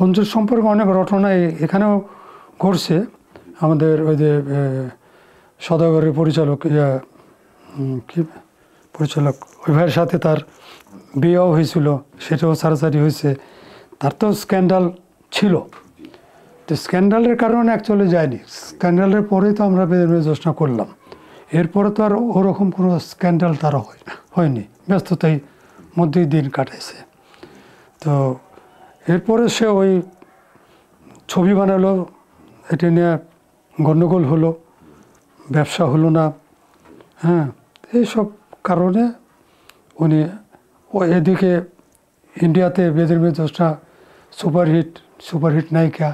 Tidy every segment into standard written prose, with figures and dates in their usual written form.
অঞ্জুর সম্পর্কে অনেক ঘটনা এখানেও ঘটছে। আমাদের ওই যে সদাগরের পরিচালক কি পরিচালক ওই ভাইয়ের সাথে তার বিয়েও হয়েছিল, সেটাও ছাড়াছাড়ি হয়েছে। তার তো স্ক্যান্ডাল ছিল, তো স্ক্যান্ডালের কারণে অ্যাকচুয়ালি যায়নি। স্ক্যান্ডালের পরেই তো আমরা বেদনা যোজনা করলাম, এরপরে তো আর ওরকম কোনো স্ক্যান্ডাল তারা হয়নি, ব্যস্ততাই মধ্যেই দিন কাটাইছে। তো এরপরে সে ওই ছবি বানালো, এটা নিয়ে গণ্ডগোল হলো, ব্যবসা হলো না, হ্যাঁ, এইসব কারণে উনি এদিকে ইন্ডিয়াতে বেদের মেয়ে দোষটা সুপারহিট নায়িকা,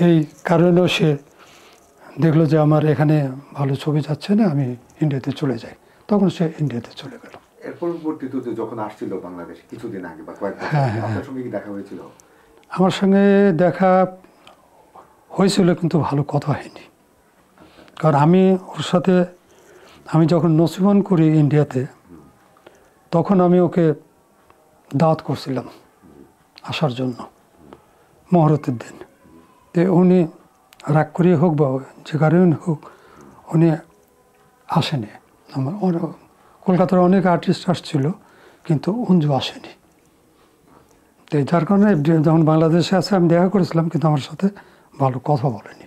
এই কারণেও সে দেখলো যে আমার এখানে ভালো ছবি যাচ্ছে না, আমি ইন্ডিয়াতে চলে যাই। তখন সে ইন্ডিয়াতে চলে গেল। এর পরবর্তীতে যখন আসছিল বাংলাদেশ কিছুদিন আগে বা কয়েক বছর হ্যাঁ, আগে, হ্যাঁ। আপনার সঙ্গে কি দেখা হয়েছিল? আমার সঙ্গে দেখা হয়েছিল, কিন্তু ভালো কথা হয়নি। কারণ ওর সাথে আমি যখন নসিবন করি ইন্ডিয়াতে, তখন আমি ওকে দাওয়াত করছিলাম আসার জন্য মহরতের দিন। তো উনি রাগ করিয়ে হোক বা যে কারণে হোক উনি আসেনি। কলকাতার অনেক আর্টিস্ট আসছিল, কিন্তু অঞ্জু আসেনি। তো যার কারণে যখন বাংলাদেশে আসে আমি দেখা করেছিলাম, কিন্তু আমার সাথে ভালো কথা বলেনি।